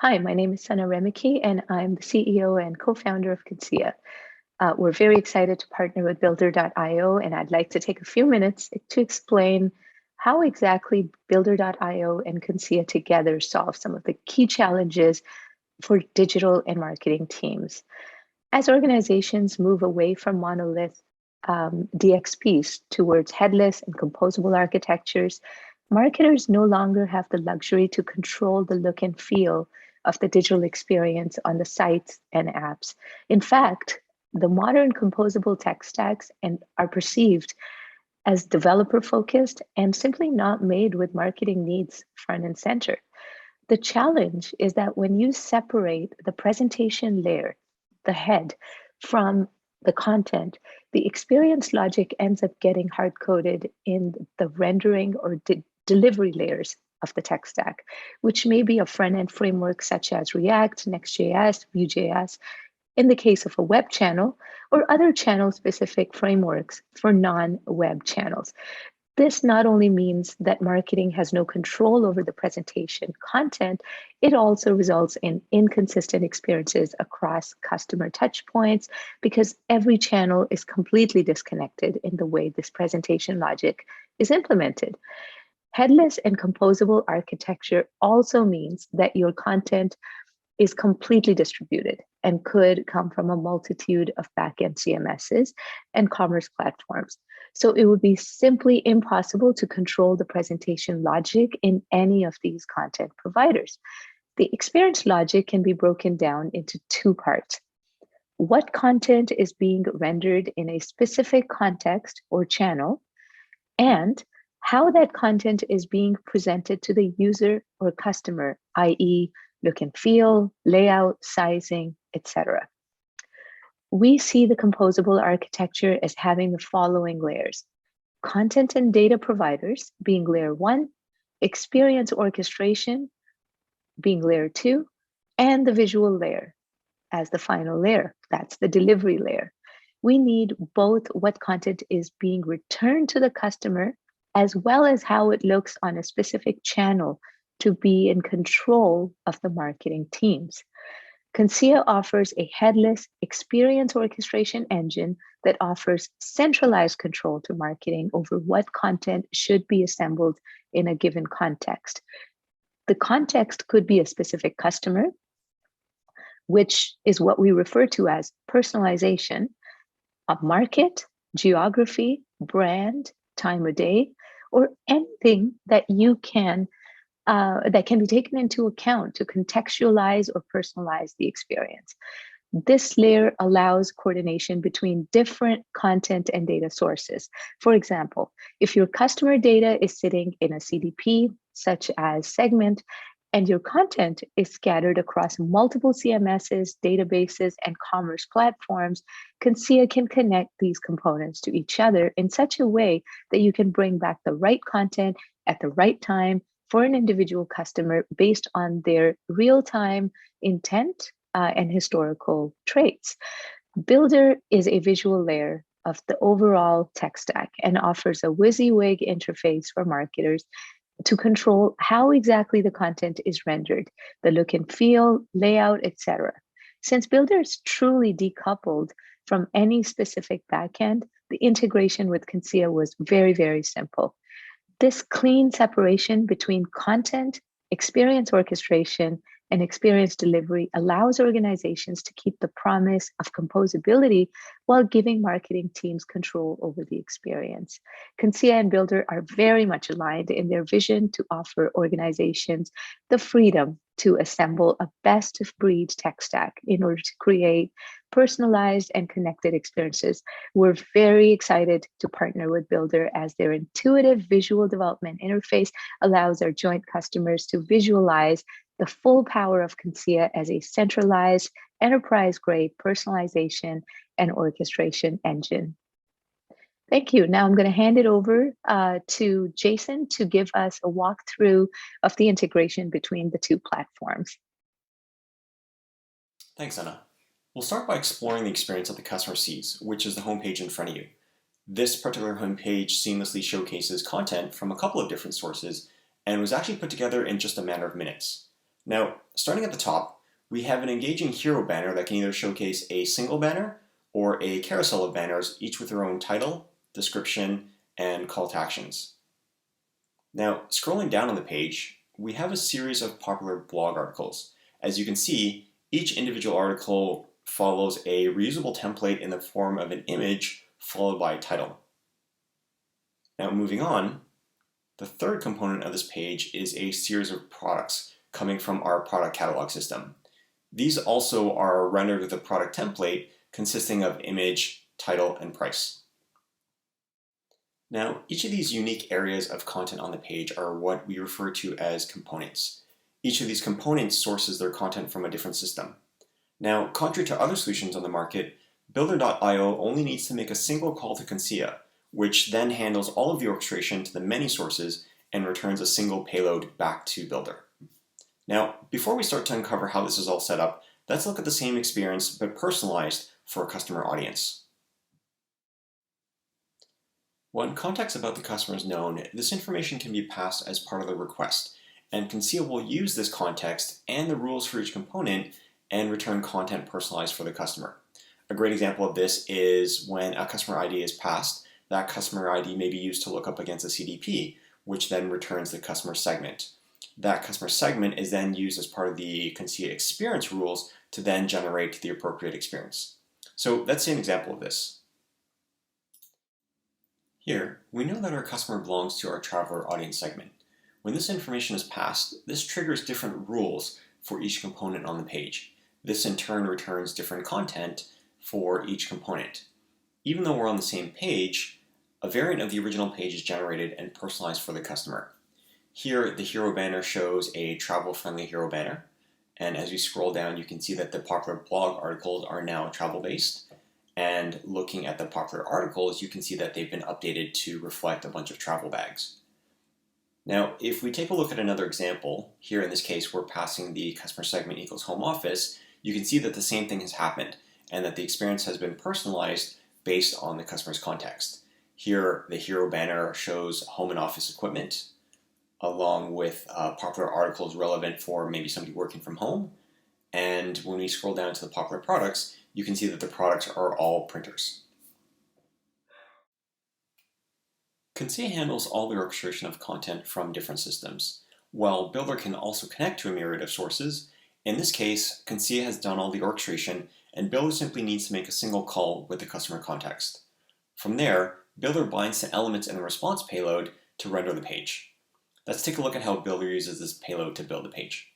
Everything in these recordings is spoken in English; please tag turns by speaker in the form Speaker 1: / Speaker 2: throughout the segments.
Speaker 1: Hi, my name is Sana Remiki, and I'm the CEO and co-founder of Conscia. We're very excited to partner with Builder.io, and I'd like to take a few minutes to explain how exactly Builder.io and Conscia together solve some of the key challenges for digital and marketing teams. As organizations move away from monolith DXPs towards headless and composable architectures, marketers no longer have the luxury to control the look and feel of the digital experience on the sites and apps. In fact, the modern composable tech stacks are perceived as developer focused and simply not made with marketing needs front and center. The challenge is that when you separate the presentation layer, the head, from the content, the experience logic ends up getting hard coded in the rendering or delivery layers of the tech stack, which may be a front end framework such as React, Next.js, Vue.js, in the case of a web channel, or other channel specific frameworks for non web channels. This not only means that marketing has no control over the presentation content, it also results in inconsistent experiences across customer touchpoints because every channel is completely disconnected in the way this presentation logic is implemented. Headless and composable architecture also means that your content is completely distributed and could come from a multitude of backend CMSs and commerce platforms. So it would be simply impossible to control the presentation logic in any of these content providers. The experience logic can be broken down into two parts. What content is being rendered in a specific context or channel, and how that content is being presented to the user or customer, i.e., look and feel, layout, sizing, etc. We see the composable architecture as having the following layers: content and data providers being layer one, experience orchestration being layer two, and the visual layer as the final layer. That's the delivery layer. We need both what content is being returned to the customer as well as how it looks on a specific channel to be in control of the marketing teams. Conscia offers a headless experience orchestration engine that offers centralized control to marketing over what content should be assembled in a given context. The context could be a specific customer, which is what we refer to as personalization, a market, geography, brand, time of day, or anything that you can that can be taken into account to contextualize or personalize the experience. This layer allows coordination between different content and data sources. For example, if your customer data is sitting in a CDP, such as Segment, and your content is scattered across multiple CMSs, databases, and commerce platforms, Conscia can connect these components to each other in such a way that you can bring back the right content at the right time for an individual customer based on their real-time intent and historical traits. Builder is a visual layer of the overall tech stack and offers a WYSIWYG interface for marketers to control how exactly the content is rendered, the look and feel, layout, etc. Since Builder is truly decoupled from any specific backend, the integration with Conscia was very, very simple. This clean separation between content, experience orchestration, and experience delivery allows organizations to keep the promise of composability while giving marketing teams control over the experience. Conscia and Builder are very much aligned in their vision to offer organizations the freedom to assemble a best of breed tech stack in order to create personalized and connected experiences. We're very excited to partner with Builder as their intuitive visual development interface allows our joint customers to visualize the full power of Conscia as a centralized, enterprise-grade personalization and orchestration engine. Thank you. Now I'm going to hand it over to Jason to give us a walkthrough of the integration between the two platforms.
Speaker 2: Thanks, Anna. We'll start by exploring the experience that the customer sees, which is the homepage in front of you. This particular homepage seamlessly showcases content from a couple of different sources and was actually put together in just a matter of minutes. Now, starting at the top, we have an engaging hero banner that can either showcase a single banner or a carousel of banners, each with their own title, description, and call to actions. Now, scrolling down on the page, we have a series of popular blog articles. As you can see, each individual article follows a reusable template in the form of an image followed by a title. Now, moving on, the third component of this page is a series of products coming from our product catalog system. These also are rendered with a product template consisting of image, title, and price. Now, each of these unique areas of content on the page are what we refer to as components. Each of these components sources their content from a different system. Now, contrary to other solutions on the market, Builder.io only needs to make a single call to Conscia, which then handles all of the orchestration to the many sources and returns a single payload back to Builder. Now, before we start to uncover how this is all set up, let's look at the same experience but personalized for a customer audience. When context about the customer is known, this information can be passed as part of the request, and Conscia will use this context and the rules for each component and return content personalized for the customer. A great example of this is when a customer ID is passed, that customer ID may be used to look up against a CDP, which then returns the customer segment. That customer segment is then used as part of the Conscia experience rules to then generate the appropriate experience. So let's see an example of this. Here, we know that our customer belongs to our traveler audience segment. When this information is passed, this triggers different rules for each component on the page. This in turn returns different content for each component. Even though we're on the same page, a variant of the original page is generated and personalized for the customer. Here, the hero banner shows a travel-friendly hero banner, and as we scroll down, you can see that the popular blog articles are now travel-based, and looking at the popular articles, you can see that they've been updated to reflect a bunch of travel bags. Now, if we take a look at another example, here in this case, we're passing the customer segment equals home office, you can see that the same thing has happened, and that the experience has been personalized based on the customer's context. Here, the hero banner shows home and office equipment, along with popular articles relevant for maybe somebody working from home. And when we scroll down to the popular products, you can see that the products are all printers. Conscia handles all the orchestration of content from different systems. While Builder can also connect to a myriad of sources, in this case, Conscia has done all the orchestration, and Builder simply needs to make a single call with the customer context. From there, Builder binds to elements in the response payload to render the page. Let's take a look at how Builder uses this payload to build the page.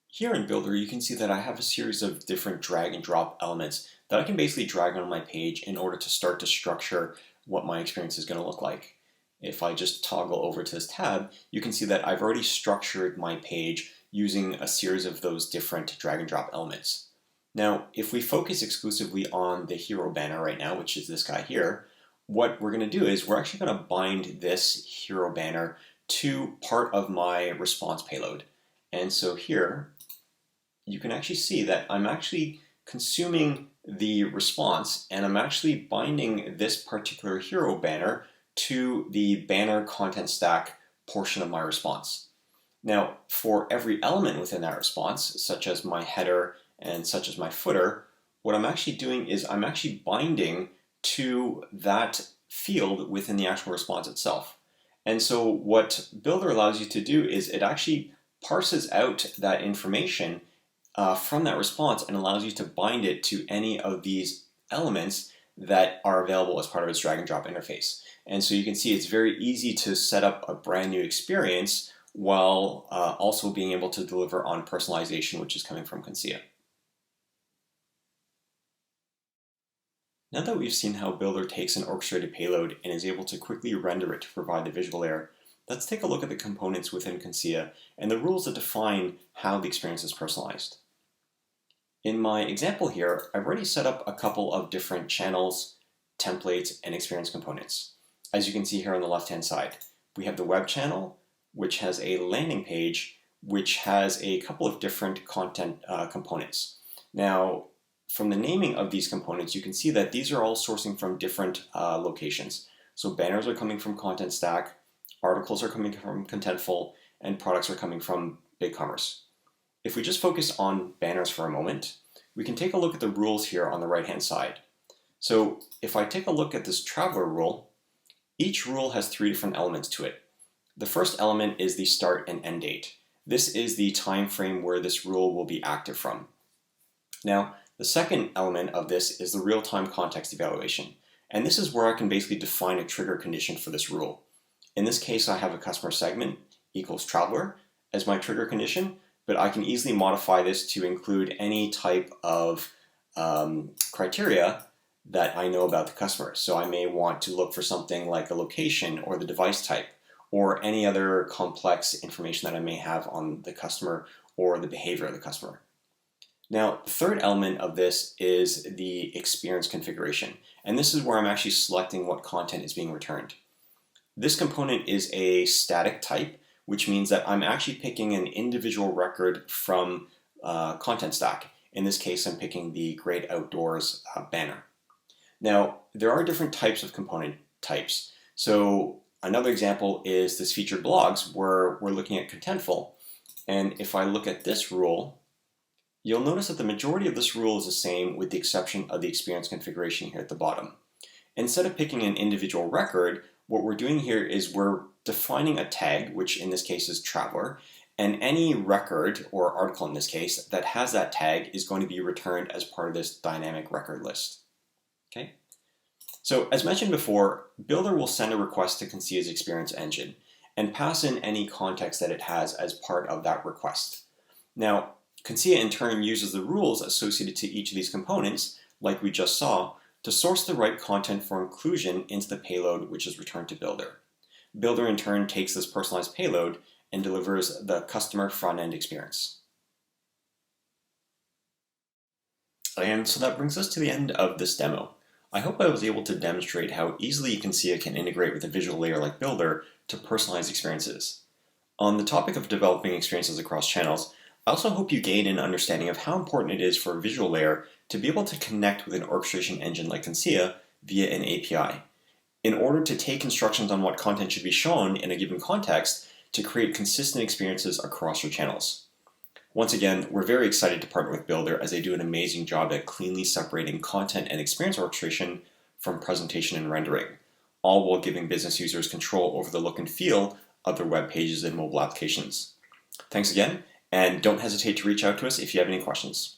Speaker 2: Here in Builder, you can see that I have a series of different drag and drop elements that I can basically drag on my page in order to start to structure what my experience is going to look like. If I just toggle over to this tab, you can see that I've already structured my page using a series of those different drag and drop elements. Now, if we focus exclusively on the hero banner right now, which is this guy here, what we're going to do is we're actually going to bind this hero banner to part of my response payload. And so here, you can actually see that I'm actually consuming the response, and I'm actually binding this particular hero banner to the banner content stack portion of my response. Now, for every element within that response, such as my header and such as my footer, what I'm actually doing is I'm actually binding to that field within the actual response itself. And so what Builder allows you to do is it actually parses out that information from that response and allows you to bind it to any of these elements that are available as part of its drag and drop interface. And so you can see it's very easy to set up a brand new experience while also being able to deliver on personalization, which is coming from Conscia. Now that we've seen how Builder takes an orchestrated payload and is able to quickly render it to provide the visual layer, let's take a look at the components within Conscia and the rules that define how the experience is personalized. In my example here, I've already set up a couple of different channels, templates, and experience components. As you can see here on the left-hand side, we have the web channel, which has a landing page, which has a couple of different content components. Now, from the naming of these components, you can see that these are all sourcing from different locations. So banners are coming from Content Stack, articles are coming from Contentful, and products are coming from BigCommerce. If we just focus on banners for a moment, we can take a look at the rules here on the right-hand side. So if I take a look at this traveler rule, each rule has 3 different elements to it. The first element is the start and end date. This is the time frame where this rule will be active from. Now, the second element of this is the real-time context evaluation. And this is where I can basically define a trigger condition for this rule. In this case, I have a customer segment equals traveler as my trigger condition, but I can easily modify this to include any type of criteria that I know about the customer. So I may want to look for something like a location or the device type or any other complex information that I may have on the customer or the behavior of the customer. Now, the third element of this is the experience configuration, and this is where I'm actually selecting what content is being returned. This component is a static type, which means that I'm actually picking an individual record from content stack. In this case, I'm picking the Great Outdoors banner. Now, there are different types of component types. So another example is this featured blogs where we're looking at contentful. And if I look at this rule, you'll notice that the majority of this rule is the same with the exception of the experience configuration here at the bottom. Instead of picking an individual record, what we're doing here is we're defining a tag, which in this case is traveler, and any record or article in this case that has that tag is going to be returned as part of this dynamic record list. Okay? So as mentioned before, Builder will send a request to Conscia's experience engine and pass in any context that it has as part of that request. Now, Conscia in turn uses the rules associated to each of these components, like we just saw, to source the right content for inclusion into the payload which is returned to Builder. Builder in turn takes this personalized payload and delivers the customer front-end experience. And so that brings us to the end of this demo. I hope I was able to demonstrate how easily Conscia can integrate with a visual layer like Builder to personalize experiences. On the topic of developing experiences across channels, I also hope you gain an understanding of how important it is for a visual layer to be able to connect with an orchestration engine like Conscia via an API, in order to take instructions on what content should be shown in a given context to create consistent experiences across your channels. Once again, we're very excited to partner with Builder as they do an amazing job at cleanly separating content and experience orchestration from presentation and rendering, all while giving business users control over the look and feel of their web pages and mobile applications. Thanks again, and don't hesitate to reach out to us if you have any questions.